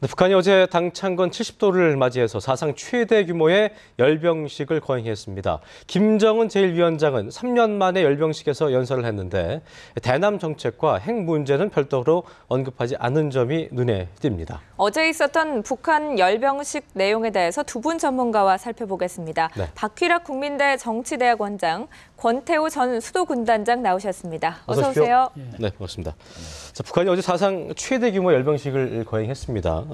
네, 북한이 어제 당창건 70도를 맞이해서 사상 최대 규모의 열병식을 거행했습니다. 김정은 제1위원장은 3년 만에 열병식에서 연설을 했는데 대남 정책과 핵 문제는 별도로 언급하지 않은 점이 눈에 띕니다. 어제 있었던 북한 열병식 내용에 대해서 두 분 전문가와 살펴보겠습니다. 네. 박휘락 국민대 정치대학원장, 권태우 전 수도군단장 나오셨습니다. 어서 오세요. 네, 반갑습니다. 자, 북한이 어제 사상 최대 규모 열병식을 거행했습니다.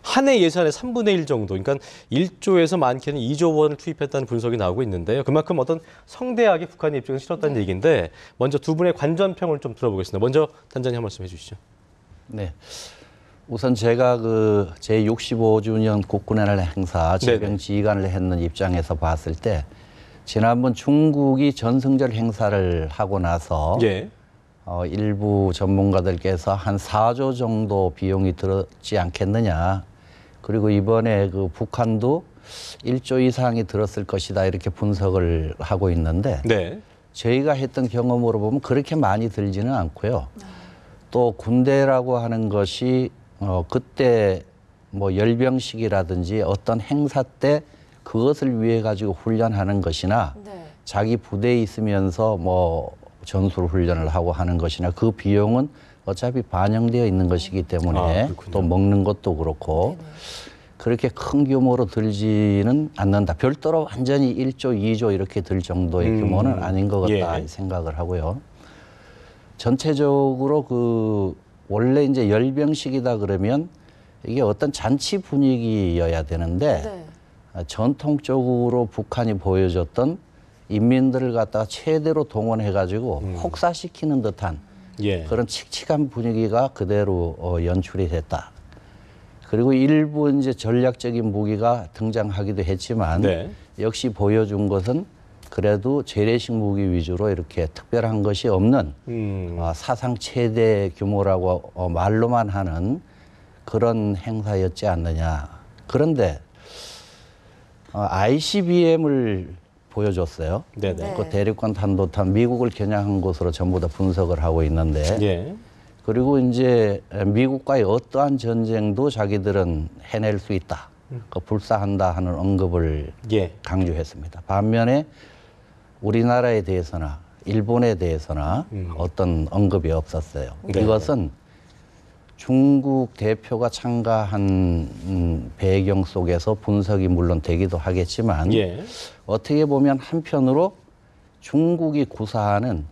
한 해 예산의 3분의 1 정도, 그러니까 1조에서 많게는 2조 원을 투입했다는 분석이 나오고 있는데요. 그만큼 어떤 성대하게 북한의 입장을 실었다는 얘기인데 먼저 두 분의 관전평을 좀 들어보겠습니다. 먼저 단장님 한 말씀 해주시죠. 네. 우선 제가 그 제65주년 국군의 날 행사 제병지휘관을 했는 입장에서 봤을 때 지난번 중국이 전승절 행사를 하고 나서 일부 전문가들께서 한 4조 정도 비용이 들었지 않겠느냐. 그리고 이번에 그 북한도 1조 이상이 들었을 것이다 이렇게 분석을 하고 있는데 저희가 했던 경험으로 보면 그렇게 많이 들지는 않고요. 또 군대라고 하는 것이 그때 뭐 열병식이라든지 어떤 행사 때 그것을 위해 가지고 훈련하는 것이나 자기 부대에 있으면서 뭐 전술 훈련을 하고 하는 것이나 그 비용은 어차피 반영되어 있는 것이기 때문에 또 먹는 것도 그렇고 그렇게 큰 규모로 들지는 않는다. 별도로 완전히 1조, 2조 이렇게 들 정도의 규모는 아닌 것 같다 생각을 하고요. 전체적으로 그 원래 이제 열병식이다 그러면 이게 어떤 잔치 분위기여야 되는데 전통적으로 북한이 보여줬던 인민들을 갖다가 최대로 동원해가지고 혹사시키는 듯한 그런 칙칙한 분위기가 그대로 연출이 됐다. 그리고 일부 이제 전략적인 무기가 등장하기도 했지만 역시 보여준 것은 그래도 재래식 무기 위주로 이렇게 특별한 것이 없는 사상 최대 규모라고 말로만 하는 그런 행사였지 않느냐. 그런데 ICBM을 보여줬어요. 그 대륙간 탄도탄 미국을 겨냥한 것으로 전부 다 분석을 하고 있는데 그리고 이제 미국과의 어떠한 전쟁도 자기들은 해낼 수 있다. 불사한다 하는 언급을 강조했습니다. 반면에 우리나라에 대해서나 일본에 대해서나 어떤 언급이 없었어요. 이것은 중국 대표가 참가한 배경 속에서 분석이 물론 되기도 하겠지만 어떻게 보면 한편으로 중국이 구사하는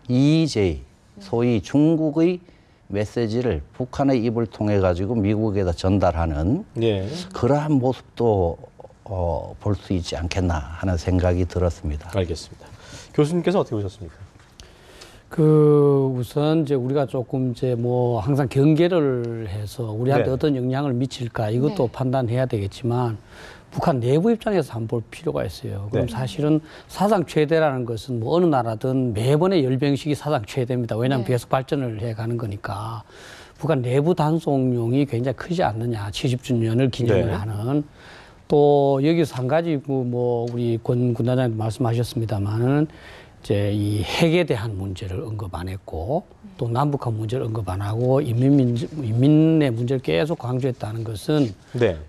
EJ, 소위 중국의 메시지를 북한의 입을 통해 가지고 미국에다 전달하는 그러한 모습도 볼 수 있지 않겠나 하는 생각이 들었습니다. 알겠습니다. 교수님께서 어떻게 보셨습니까? 우선 이제 우리가 조금 이제 뭐 항상 경계를 해서 우리한테 어떤 영향을 미칠까 이것도 판단해야 되겠지만 북한 내부 입장에서 한번 볼 필요가 있어요. 그럼 사실은 사상 최대라는 것은 뭐 어느 나라든 매번의 열병식이 사상 최대입니다. 왜냐하면 계속 발전을 해 가는 거니까. 북한 내부 단속용이 굉장히 크지 않느냐. 70주년을 기념을 하는. 또 여기서 한 가지 뭐 우리 권 군단장님 말씀하셨습니다만은 이제 이 핵에 대한 문제를 언급 안 했고 또 남북한 문제를 언급 안 하고 인민의 문제를 계속 강조했다는 것은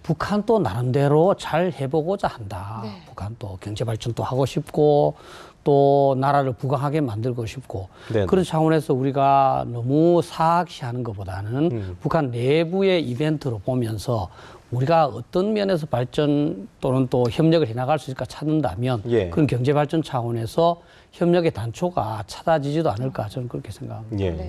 북한도 나름대로 잘 해보고자 한다. 북한도 경제 발전도 하고 싶고 또 나라를 부강하게 만들고 싶고 그런 차원에서 우리가 너무 사악시하는 것보다는 북한 내부의 이벤트로 보면서 우리가 어떤 면에서 발전 또는 또 협력을 해나갈 수 있을까 찾는다면 그런 경제 발전 차원에서 협력의 단초가 찾아지지도 않을까 저는 그렇게 생각합니다.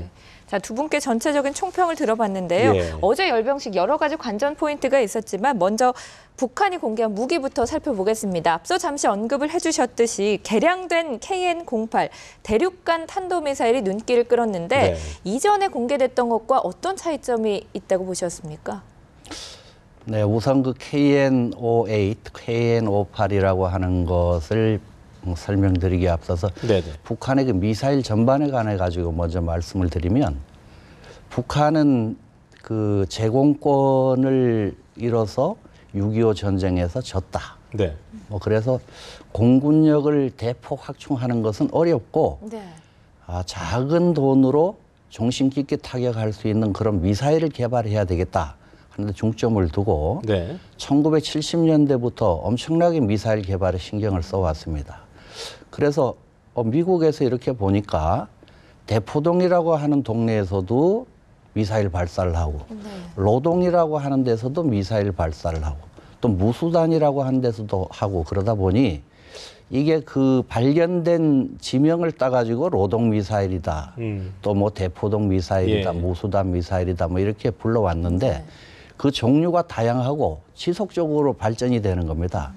자, 두 분께 전체적인 총평을 들어봤는데요. 어제 열병식 여러 가지 관전 포인트가 있었지만 먼저 북한이 공개한 무기부터 살펴보겠습니다. 앞서 잠시 언급을 해주셨듯이 개량된 KN-08 대륙간 탄도미사일이 눈길을 끌었는데 이전에 공개됐던 것과 어떤 차이점이 있다고 보셨습니까? 네, 우선 그 KN-08, KN-58이라고 하는 것을 설명드리기에 앞서서 북한의 그 미사일 전반에 관해 가지고 먼저 말씀을 드리면 북한은 그 제공권을 잃어서 6.25 전쟁에서 졌다. 뭐 그래서 공군력을 대폭 확충하는 것은 어렵고 작은 돈으로 종신 깊게 타격할 수 있는 그런 미사일을 개발해야 되겠다 하는데 중점을 두고 네. 1970년대부터 엄청나게 미사일 개발에 신경을 써왔습니다. 그래서 미국에서 이렇게 보니까 대포동이라고 하는 동네에서도 미사일 발사를 하고 로동이라고 하는 데서도 미사일 발사를 하고 또 무수단이라고 하는 데서도 하고 그러다 보니 이게 그 발견된 지명을 따가지고 로동 미사일이다. 또 뭐 대포동 미사일이다. 예. 무수단 미사일이다. 뭐 이렇게 불러왔는데 그 종류가 다양하고 지속적으로 발전이 되는 겁니다.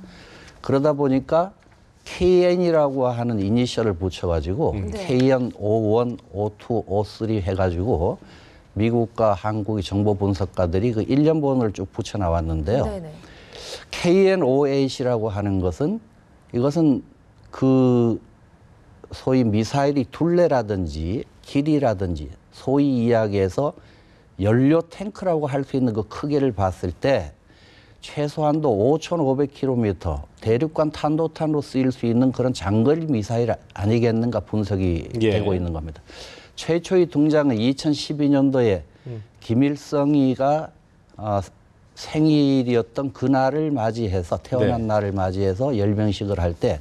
그러다 보니까 KN이라고 하는 이니셜을 붙여가지고 KN 51, 52, 53 해가지고 미국과 한국의 정보 분석가들이 그 일련번호를 쭉 붙여 나왔는데요. 네네. KN-58이라고 하는 것은 이것은 그 소위 미사일이 둘레라든지 길이라든지 소위 이야기해서 연료 탱크라고 할 수 있는 그 크기를 봤을 때 최소한도 5,500km 대륙간 탄도탄으로 쓰일 수 있는 그런 장거리 미사일 아니겠는가 분석이 되고 있는 겁니다. 최초의 등장은 2012년도에 김일성이가 생일이었던 그날을 맞이해서 태어난 날을 맞이해서 열병식을 할 때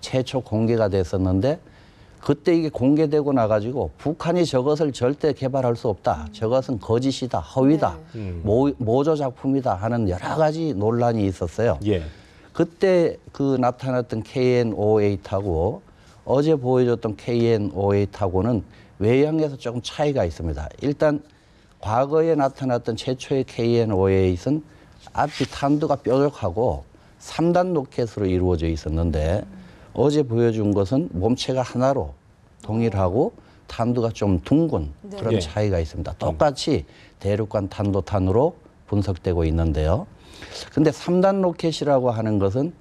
최초 공개가 됐었는데 그때 이게 공개되고 나가지고 북한이 저것을 절대 개발할 수 없다. 저것은 거짓이다. 허위다. 모조 작품이다 하는 여러 가지 논란이 있었어요. 예. 그때 그 나타났던 KN-58하고 어제 보여줬던 KN-58하고는 외형에서 조금 차이가 있습니다. 일단 과거에 나타났던 최초의 KN-58은 앞이 탄두가 뾰족하고 3단 로켓으로 이루어져 있었는데 어제 보여준 것은 몸체가 하나로 동일하고 탄두가 좀 둥근 그런 예. 차이가 있습니다. 똑같이 대륙간 탄도탄으로 분석되고 있는데요. 근데 3단 로켓이라고 하는 것은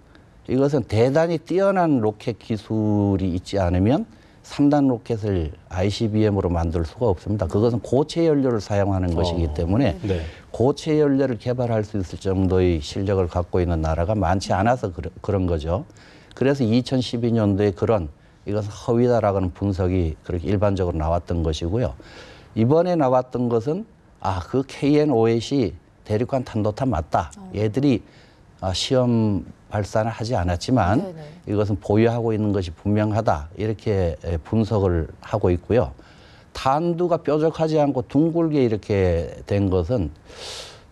이것은 대단히 뛰어난 로켓 기술이 있지 않으면 3단 로켓을 ICBM으로 만들 수가 없습니다. 그것은 고체 연료를 사용하는 것이기 때문에 네. 고체 연료를 개발할 수 있을 정도의 실력을 갖고 있는 나라가 많지 않아서 그런 거죠. 그래서 2012년도에 그런 이것은 허위다라는 분석이 그렇게 일반적으로 나왔던 것이고요. 이번에 나왔던 것은 그 KN-58이 대륙간 탄도탄 맞다. 얘들이 시험 발사는 하지 않았지만 이것은 보유하고 있는 것이 분명하다. 이렇게 분석을 하고 있고요. 탄두가 뾰족하지 않고 둥글게 이렇게 된 것은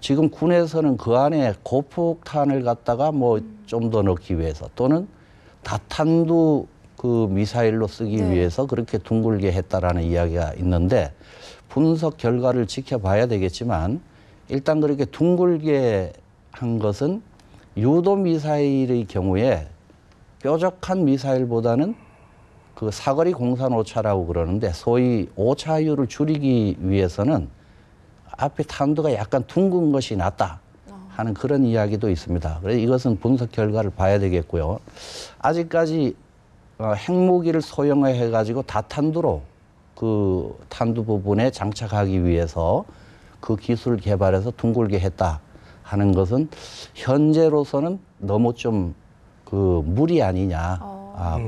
지금 군에서는 그 안에 고폭탄을 갖다가 뭐 좀 더 넣기 위해서 또는 다탄두 그 미사일로 쓰기 위해서 그렇게 둥글게 했다라는 이야기가 있는데 분석 결과를 지켜봐야 되겠지만 일단 그렇게 둥글게 한 것은 유도 미사일의 경우에 뾰족한 미사일보다는 그 사거리 공산 오차라고 그러는데 소위 오차율을 줄이기 위해서는 앞에 탄두가 약간 둥근 것이 낫다 하는 그런 이야기도 있습니다. 그래서 이것은 분석 결과를 봐야 되겠고요. 아직까지 핵무기를 소형화해 가지고 다탄두로 그 탄두 부분에 장착하기 위해서 그 기술을 개발해서 둥글게 했다 하는 것은 현재로서는 너무 좀 그 무리 아니냐.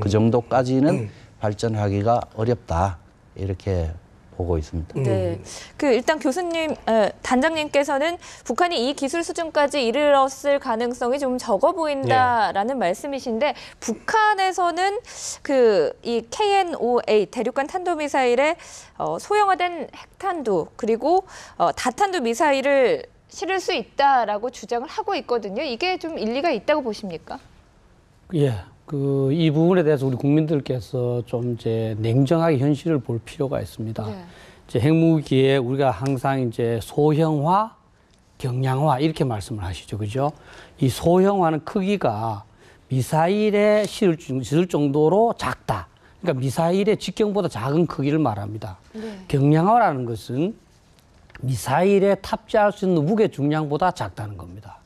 그 정도까지는 발전하기가 어렵다. 이렇게 보고 있습니다. 네. 일단 교수님, 단장님께서는 북한이 이 기술 수준까지 이르렀을 가능성이 좀 적어 보인다라는 말씀이신데 북한에서는 이 KN-58 대륙간 탄도미사일의 소형화된 핵탄두 그리고 다탄두 미사일을 실을 수 있다라고 주장을 하고 있거든요. 이게 좀 일리가 있다고 보십니까? 예. 이 부분에 대해서 우리 국민들께서 좀 이제 냉정하게 현실을 볼 필요가 있습니다. 네. 이제 핵무기에 우리가 항상 이제 소형화, 경량화 이렇게 말씀을 하시죠. 그죠? 이 소형화는 크기가 미사일에 실을 정도로 작다. 그러니까 미사일의 직경보다 작은 크기를 말합니다. 네. 경량화라는 것은 미사일에 탑재할 수 있는 무게 중량보다 작다는 겁니다.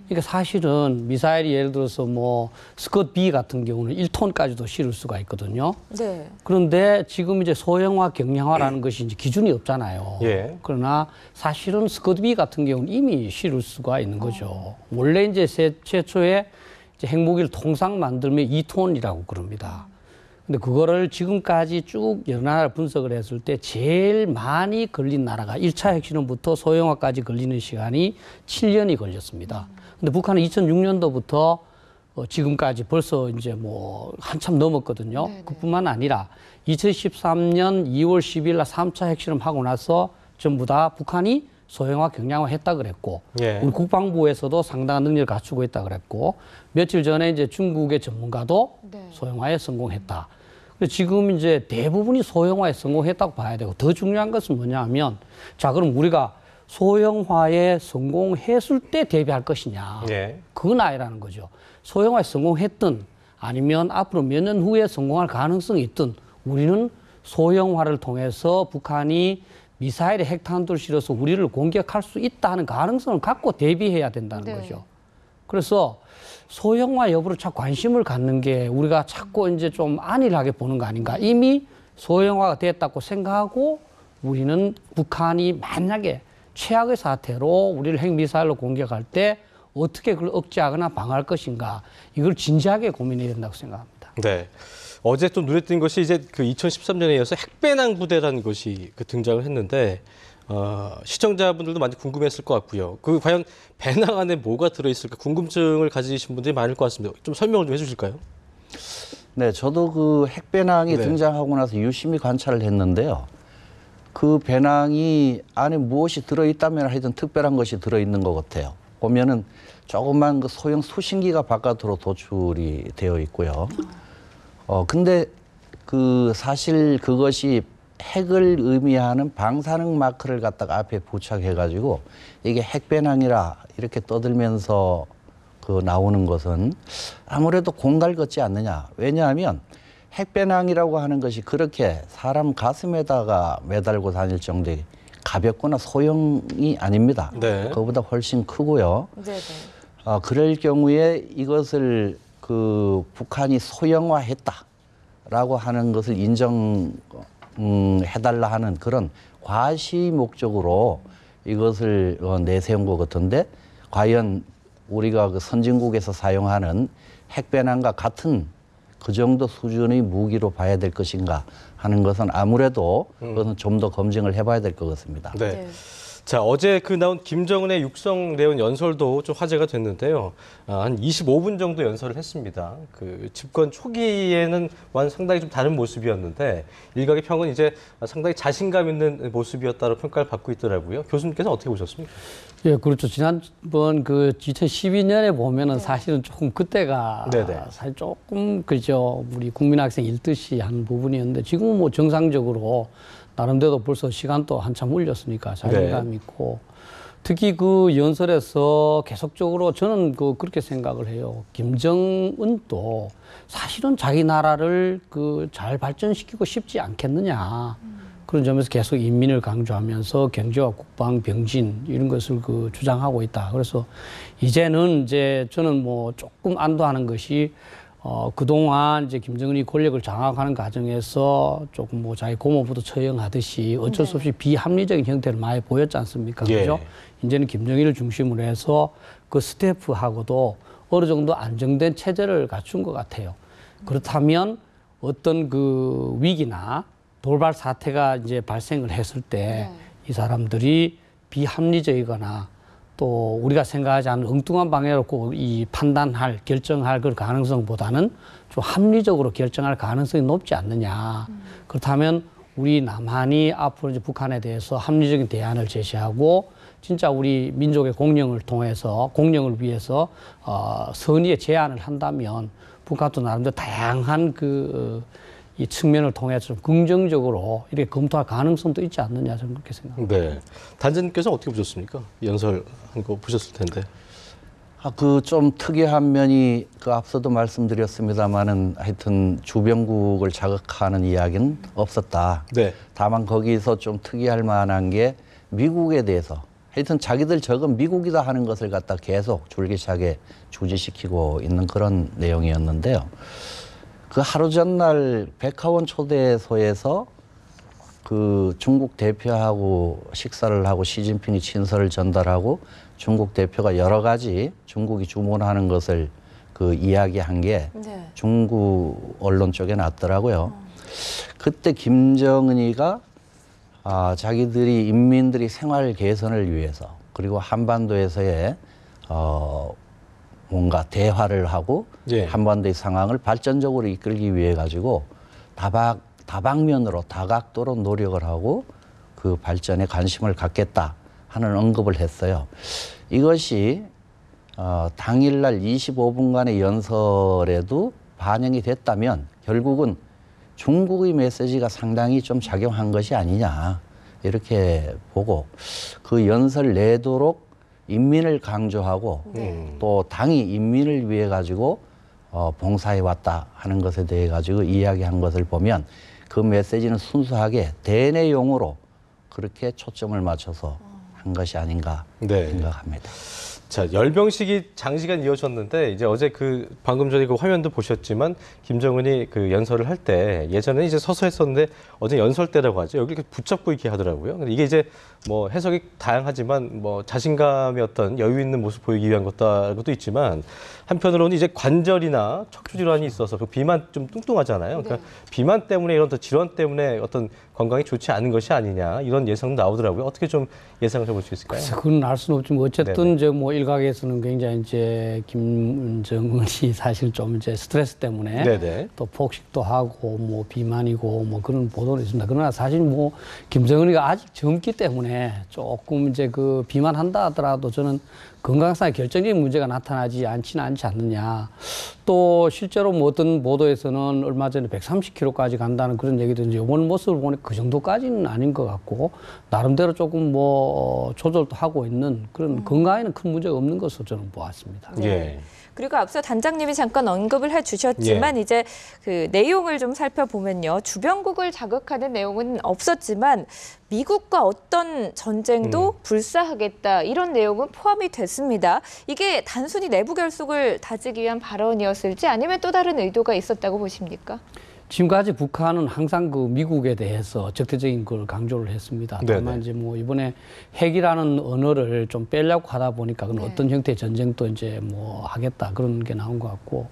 그러니까 사실은 미사일이 예를 들어서 뭐 스컷 B 같은 경우는 1톤까지도 실을 수가 있거든요. 네. 그런데 지금 이제 소형화, 경량화라는 것이 이제 기준이 없잖아요. 예. 그러나 사실은 스컷 B 같은 경우는 이미 실을 수가 있는 거죠. 원래 이제 최초에 이제 핵무기를 통상 만들면 2톤이라고 그럽니다. 근데 그거를 지금까지 쭉 여러 나라 분석을 했을 때 제일 많이 걸린 나라가 1차 핵실험부터 소형화까지 걸리는 시간이 7년이 걸렸습니다. 근데 북한은 2006년도부터 지금까지 벌써 이제 뭐 한참 넘었거든요. 네네. 그뿐만 아니라 2013년 2월 10일 날 3차 핵실험 하고 나서 전부 다 북한이 소형화, 경량화 했다 그랬고, 예. 우리 국방부에서도 상당한 능력을 갖추고 있다 그랬고, 며칠 전에 이제 중국의 전문가도 네. 소형화에 성공했다. 근데 지금 이제 대부분이 소형화에 성공했다고 봐야 되고, 더 중요한 것은 뭐냐 하면, 자, 그럼 우리가 소형화에 성공했을 때 대비할 것이냐. 예. 그건 아니라는 거죠. 소형화에 성공했든 아니면 앞으로 몇 년 후에 성공할 가능성이 있든 우리는 소형화를 통해서 북한이 미사일에 핵탄두를 실어서 우리를 공격할 수 있다는 가능성을 갖고 대비해야 된다는 네. 거죠. 그래서 소형화 여부를 자꾸 관심을 갖는 게 우리가 자꾸 이제 좀 안일하게 보는 거 아닌가. 이미 소형화가 됐다고 생각하고 우리는 북한이 만약에 최악의 사태로 우리를 핵미사일로 공격할 때 어떻게 그걸 억제하거나 방어할 것인가. 이걸 진지하게 고민해야 된다고 생각합니다. 네. 어제 또 눈에 띈 것이 이제 그 2013년에 이어서 핵배낭 부대라는 것이 그 등장을 했는데 시청자분들도 많이 궁금했을 것 같고요. 그 과연 배낭 안에 뭐가 들어있을까 궁금증을 가지신 분들이 많을 것 같습니다. 좀 설명을 좀 해주실까요? 네, 저도 그 핵배낭이 네. 등장하고 나서 유심히 관찰을 했는데요. 그 배낭이 안에 무엇이 들어있다면 하여튼 특별한 것이 들어있는 것 같아요. 보면은 조그만 그 소형 수신기가 바깥으로 도출이 되어 있고요. 근데 그 사실 그것이 핵을 의미하는 방사능 마크를 갖다가 앞에 부착해가지고 이게 핵배낭이라 이렇게 떠들면서 그 나오는 것은 아무래도 공갈 같지 않느냐. 왜냐하면 핵배낭이라고 하는 것이 그렇게 사람 가슴에다가 매달고 다닐 정도의 가볍거나 소형이 아닙니다. 네. 그거보다 훨씬 크고요. 네네. 그럴 경우에 이것을 그 북한이 소형화했다라고 하는 것을 인정해달라 하는 그런 과시 목적으로 이것을 내세운 것 같은데 과연 우리가 그 선진국에서 사용하는 핵배낭과 같은 그 정도 수준의 무기로 봐야 될 것인가 하는 것은 아무래도 그것은 좀 더 검증을 해봐야 될 것 같습니다. 네. 네. 자, 어제 그 나온 김정은의 육성 레온 연설도 좀 화제가 됐는데요. 한 25분 정도 연설을 했습니다. 그 집권 초기에는 상당히 좀 다른 모습이었는데 일각의 평은 이제 상당히 자신감 있는 모습이었다고 평가를 받고 있더라고요. 교수님께서 어떻게 보셨습니까? 예, 그렇죠. 지난번 그 2012년에 보면은 사실은 조금 그때가 네네. 사실 조금 그죠. 우리 국민학생 읽듯이 한 부분이었는데 지금은 뭐 정상적으로 나름대로 벌써 시간도 한참 올렸으니까 자신감 네. 있고 특히 그 연설에서 계속적으로 저는 그렇게 생각을 해요. 김정은도 사실은 자기 나라를 그 잘 발전시키고 싶지 않겠느냐. 그런 점에서 계속 인민을 강조하면서 경제와 국방, 병진 이런 것을 그 주장하고 있다. 그래서 이제는 이제 저는 뭐 조금 안도하는 것이 그동안 이제 김정은이 권력을 장악하는 과정에서 조금 뭐 자기 고모부도 처형하듯이 어쩔 수 없이 비합리적인 형태를 많이 보였지 않습니까? 예. 그죠? 이제는 김정일을 중심으로 해서 그 스태프하고도 어느 정도 안정된 체제를 갖춘 것 같아요. 그렇다면 어떤 그 위기나 돌발 사태가 이제 발생을 했을 때 이 사람들이 비합리적이거나 또 우리가 생각하지 않는 엉뚱한 방향으로 꼭 이 판단할, 결정할 그 가능성보다는 좀 합리적으로 결정할 가능성이 높지 않느냐. 그렇다면 우리 남한이 앞으로 이제 북한에 대해서 합리적인 대안을 제시하고 진짜 우리 민족의 공영을 위해서 선의의 제안을 한다면 북한도 나름대로 다양한 이 측면을 통해서 좀 긍정적으로 이렇게 검토할 가능성도 있지 않느냐 저는 그렇게 생각합니다. 네. 단장님께서 어떻게 보셨습니까? 연설한 거 보셨을 텐데. 그 좀 특이한 면이 그 앞서도 말씀드렸습니다마는 하여튼 주변국을 자극하는 이야기는 없었다. 네. 다만 거기서 좀 특이할 만한 게 미국에 대해서 하여튼 자기들 적은 미국이다 하는 것을 갖다 계속 줄기차게 주지시키고 있는 그런 내용이었는데요. 그 하루 전날 백화원 초대소에서 그 중국 대표하고 식사를 하고 시진핑이 친서를 전달하고 중국 대표가 여러 가지 중국이 주문하는 것을 그 그 이야기한 게 네. 중국 언론 쪽에 났더라고요. 그때 김정은이가 자기들이 인민들이 생활 개선을 위해서 그리고 한반도에서의 뭔가 대화를 하고 예. 한반도의 상황을 발전적으로 이끌기 위해 가지고 다방면으로 다각도로 노력을 하고 그 발전에 관심을 갖겠다 하는 언급을 했어요. 이것이 당일날 25분간의 연설에도 반영이 됐다면 결국은 중국의 메시지가 상당히 좀 작용한 것이 아니냐 이렇게 보고 그 연설 내도록 인민을 강조하고 또 당이 인민을 위해 가지고 봉사해 왔다 하는 것에 대해 가지고 이야기한 것을 보면 그 메시지는 순수하게 대내용으로 그렇게 초점을 맞춰서 한 것이 아닌가 네. 생각합니다. 자, 열병식이 장시간 이어졌는데 이제 어제 그 방금 전에 그 화면도 보셨지만 김정은이 그 연설을 할 때 예전에 이제 서서 했었는데 어제 연설 때라고 하죠. 여기 이렇게 붙잡고 이렇게 하더라고요. 근데 이게 이제 뭐 해석이 다양하지만 뭐 자신감의 어떤 여유 있는 모습 보이기 위한 것도 있지만 한편으로는 이제 관절이나 척추 질환이 있어서 그 비만 좀 뚱뚱하잖아요. 그러니까 비만 때문에 이런 질환 때문에 어떤 건강이 좋지 않은 것이 아니냐 이런 예상도 나오더라고요. 어떻게 좀 예상을 해볼 수 있을까요? 그건 알 수는 없지만 어쨌든 이제 뭐 일각에서는 굉장히 이제 김정은이 사실 좀 이제 스트레스 때문에 네네. 또 폭식도 하고 뭐 비만이고 뭐 그런 보도는 있습니다. 그러나 사실 뭐 김정은이가 아직 젊기 때문에 조금 이제 그 비만한다 하더라도 저는 건강상의 결정적인 문제가 나타나지 않지는 않지 않느냐. 또 실제로 뭐 어떤 보도에서는 얼마 전에 130kg까지 간다는 그런 얘기도 이제 이번 모습을 보니 그 정도까지는 아닌 것 같고 나름대로 조금 뭐 조절도 하고 있는 그런 건강에는 큰 문제가 없는 것으로 저는 보았습니다. 네. 예. 그리고 앞서 단장님이 잠깐 언급을 해주셨지만 이제 그 내용을 좀 살펴보면요. 주변국을 자극하는 내용은 없었지만 미국과 어떤 전쟁도 불사하겠다 이런 내용은 포함이 됐습니다. 이게 단순히 내부 결속을 다지기 위한 발언이었을지 아니면 또 다른 의도가 있었다고 보십니까? 지금까지 북한은 항상 그 미국에 대해서 적대적인 걸 강조를 했습니다. 다만 이제 뭐 이번에 핵이라는 언어를 좀 빼려고 하다 보니까 그건 어떤 형태의 전쟁도 이제 뭐 하겠다 그런 게 나온 것 같고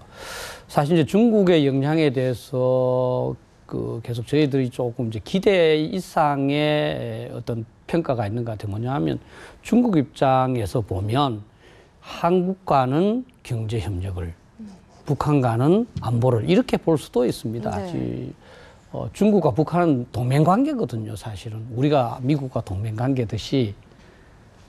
사실 이제 중국의 영향에 대해서 그 계속 저희들이 조금 이제 기대 이상의 어떤 평가가 있는 것 같아요. 뭐냐 하면 중국 입장에서 보면 한국과는 경제 협력을 북한과는 안보를 이렇게 볼 수도 있습니다. 네. 중국과 북한은 동맹관계거든요, 사실은. 우리가 미국과 동맹관계듯이.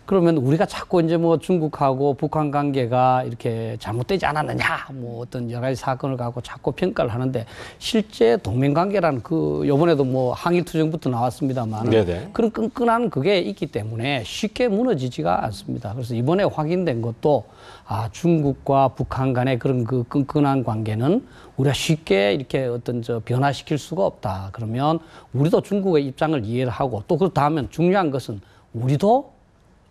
그러면 우리가 자꾸 이제 뭐 중국하고 북한 관계가 이렇게 잘못되지 않았느냐, 뭐 어떤 여러 가지 사건을 갖고 자꾸 평가를 하는데 실제 동맹관계라는 그 요번에도 뭐 항일투쟁부터 나왔습니다만 그런 끈끈한 그게 있기 때문에 쉽게 무너지지가 않습니다. 그래서 이번에 확인된 것도 중국과 북한 간의 그런 그 끈끈한 관계는 우리가 쉽게 이렇게 어떤 변화시킬 수가 없다. 그러면 우리도 중국의 입장을 이해를 하고 또 그렇다 하면 중요한 것은 우리도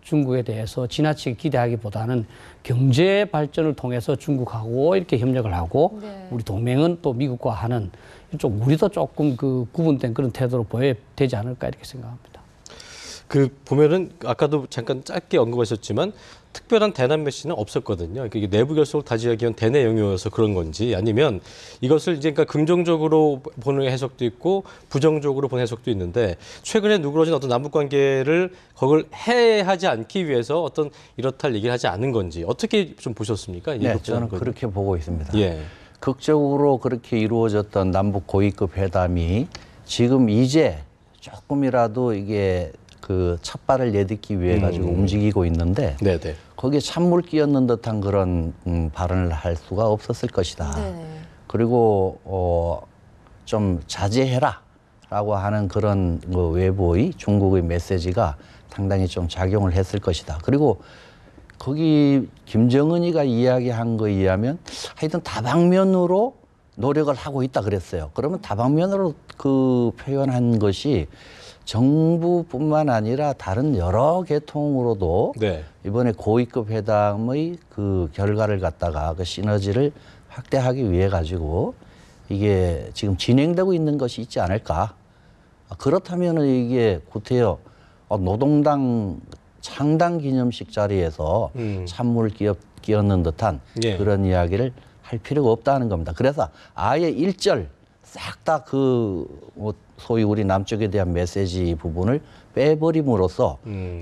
중국에 대해서 지나치게 기대하기보다는 경제 발전을 통해서 중국하고 이렇게 협력을 하고 우리 동맹은 또 미국과 하는 좀 우리도 조금 그 구분된 그런 태도로 보여야 되지 않을까 이렇게 생각합니다. 그 보면은 아까도 잠깐 짧게 언급하셨지만 특별한 대남 메시지는 없었거든요. 이게 내부 결속을 다지기 위한 대내용이어서 그런 건지 아니면 이것을 이제 그러니까 긍정적으로 보는 해석도 있고 부정적으로 보는 해석도 있는데 최근에 누그러진 어떤 남북 관계를 그걸 해하지 않기 위해서 어떤 이렇다 할 얘기를 하지 않은 건지 어떻게 좀 보셨습니까? 네, 저는 그렇게 보고 있습니다. 예. 극적으로 그렇게 이루어졌던 남북 고위급 회담이 지금 이제 조금이라도 이게 그 첫발을 내딛기 위해 가지고 움직이고 있는데 거기에 찬물 끼얹는 듯한 그런 발언을 할 수가 없었을 것이다. 그리고 좀 자제해라라고 하는 그런 뭐 외부의 중국의 메시지가 상당히 좀 작용을 했을 것이다. 그리고 거기 김정은이가 이야기한 거에 의하면 하여튼 다방면으로 노력을 하고 있다 그랬어요. 그러면 다방면으로 그 표현한 것이 정부뿐만 아니라 다른 여러 계통으로도 이번에 고위급 회담의 그 결과를 갖다가 그 시너지를 확대하기 위해 가지고 이게 지금 진행되고 있는 것이 있지 않을까. 그렇다면 이게 구태여 노동당 창당 기념식 자리에서 찬물을 끼얹는 듯한 그런 이야기를 할 필요가 없다는 겁니다. 그래서 아예 일절 싹 다 뭐 소위 우리 남쪽에 대한 메시지 부분을 빼버림으로써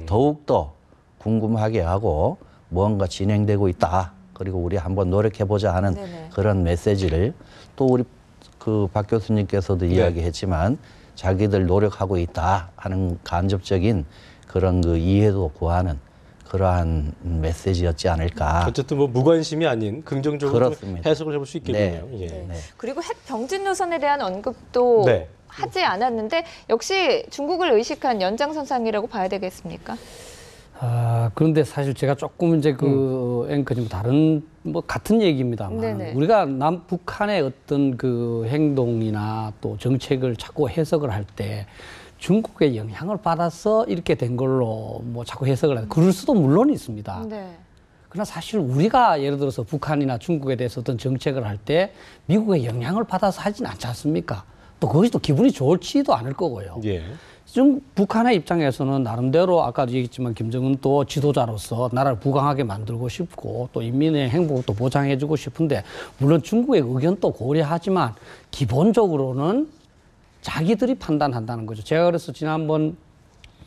더욱더 궁금하게 하고 뭔가 진행되고 있다. 그리고 우리 한번 노력해보자 하는 네네. 그런 메시지를 또 우리 그 박 교수님께서도 네. 이야기했지만 자기들 노력하고 있다 하는 간접적인 그런 그 이해도 구하는 그러한 메시지였지 않을까. 어쨌든 뭐 무관심이 아닌 긍정적으로 좀 그렇습니다. 해석을 해볼 수 있겠군요. 네. 예. 네. 그리고 핵 병진 노선에 대한 언급도 네. 하지 않았는데 역시 중국을 의식한 연장선상이라고 봐야 되겠습니까? 그런데 사실 제가 조금 이제 그 앵커님 다른 뭐 같은 얘기입니다만 네네. 우리가 북한의 어떤 그 행동이나 또 정책을 자꾸 해석을 할 때 중국의 영향을 받아서 이렇게 된 걸로 뭐 자꾸 해석을 하는 그럴 수도 물론 있습니다. 네. 그러나 사실 우리가 예를 들어서 북한이나 중국에 대해서 어떤 정책을 할 때 미국의 영향을 받아서 하진 않지 않습니까? 또 그것이 또 기분이 좋지도 않을 거고요. 예. 지금 북한의 입장에서는 나름대로 아까도 얘기했지만 김정은 또 지도자로서 나라를 부강하게 만들고 싶고 또 인민의 행복도 보장해주고 싶은데 물론 중국의 의견도 고려하지만 기본적으로는 자기들이 판단한다는 거죠. 제가 그래서 지난번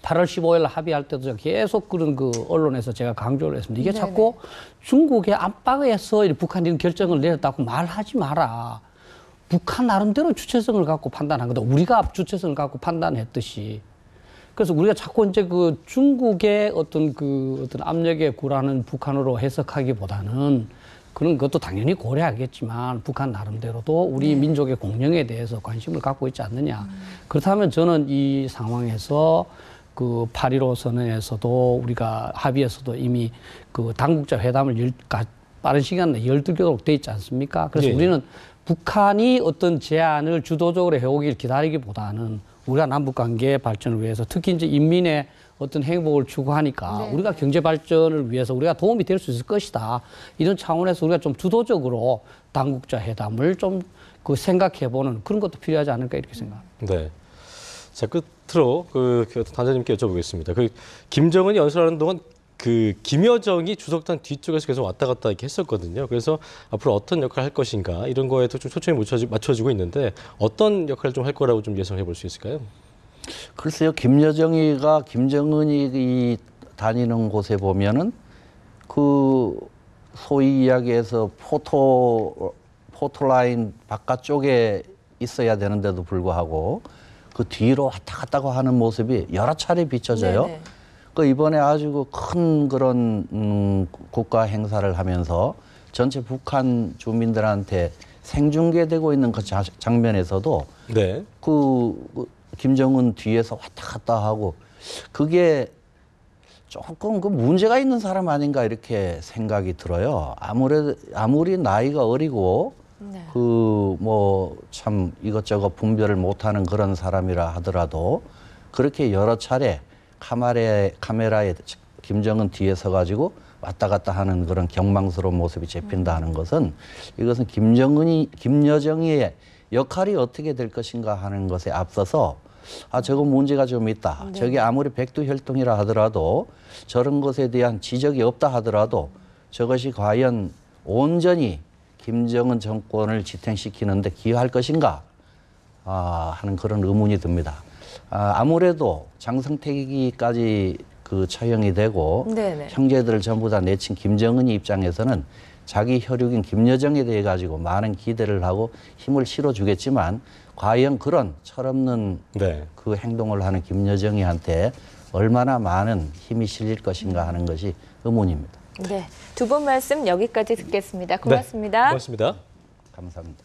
8월 15일 합의할 때도 제가 계속 그런 그 언론에서 제가 강조를 했습니다. 이게 네네. 자꾸 중국의 압박에서 북한이 이런 결정을 내렸다고 말하지 마라. 북한 나름대로 주체성을 갖고 판단한 거다. 우리가 주체성을 갖고 판단했듯이. 그래서 우리가 자꾸 이제 그 중국의 어떤 압력에 굴하는 북한으로 해석하기보다는 그런 것도 당연히 고려하겠지만 북한 나름대로도 우리 민족의 공영에 대해서 관심을 갖고 있지 않느냐. 그렇다면 저는 이 상황에서 그 8.15 선언에서도 우리가 합의에서도 이미 그 당국자 회담을 빠른 시간 내에 열두도록 돼 있지 않습니까? 그래서 예. 우리는 북한이 어떤 제안을 주도적으로 해오길 기다리기보다는 우리가 남북관계 발전을 위해서 특히 이제 인민의 어떤 행복을 추구하니까 네. 우리가 경제 발전을 위해서 우리가 도움이 될 수 있을 것이다. 이런 차원에서 우리가 좀 주도적으로 당국자 회담을 좀 그 생각해보는 그런 것도 필요하지 않을까 이렇게 생각합니다. 네. 자, 끝으로 그 단장님께 여쭤보겠습니다. 그 김정은이 연설하는 동안 그 김여정이 주석단 뒤쪽에서 계속 왔다 갔다 이렇게 했었거든요. 그래서 앞으로 어떤 역할을 할 것인가 이런 거에도 좀 초점이 맞춰지고 있는데 어떤 역할을 좀 할 거라고 좀 예상해 볼 수 있을까요? 글쎄요, 김여정이가 김정은이 다니는 곳에 보면은 그 소위 이야기해서 포토라인 바깥쪽에 있어야 되는데도 불구하고 그 뒤로 왔다 갔다 하는 모습이 여러 차례 비춰져요. 네네. 그 이번에 아주 큰 그런 국가 행사를 하면서 전체 북한 주민들한테 생중계되고 있는 그 장면에서도 네. 그 김정은 뒤에서 왔다 갔다 하고 그게 조금 그 문제가 있는 사람 아닌가 이렇게 생각이 들어요. 아무리 나이가 어리고 네. 그 뭐 참 이것저것 분별을 못하는 그런 사람이라 하더라도 그렇게 여러 차례 카메라에 김정은 뒤에 서가지고 왔다 갔다 하는 그런 경망스러운 모습이 잡힌다는 것은 이것은 김여정의 역할이 어떻게 될 것인가 하는 것에 앞서서 저건 문제가 좀 있다. 네. 저게 아무리 백두혈통이라 하더라도 저런 것에 대한 지적이 없다 하더라도 저것이 과연 온전히 김정은 정권을 지탱시키는데 기여할 것인가 하는 그런 의문이 듭니다. 아무래도 장성택이까지 그 처형이 되고 네네. 형제들을 전부 다 내친 김정은이 입장에서는 자기 혈육인 김여정에 대해 가지고 많은 기대를 하고 힘을 실어주겠지만 과연 그런 철없는 네. 그 행동을 하는 김여정이한테 얼마나 많은 힘이 실릴 것인가 하는 것이 의문입니다. 네. 두 분 말씀 여기까지 듣겠습니다. 고맙습니다. 네. 고맙습니다. 감사합니다.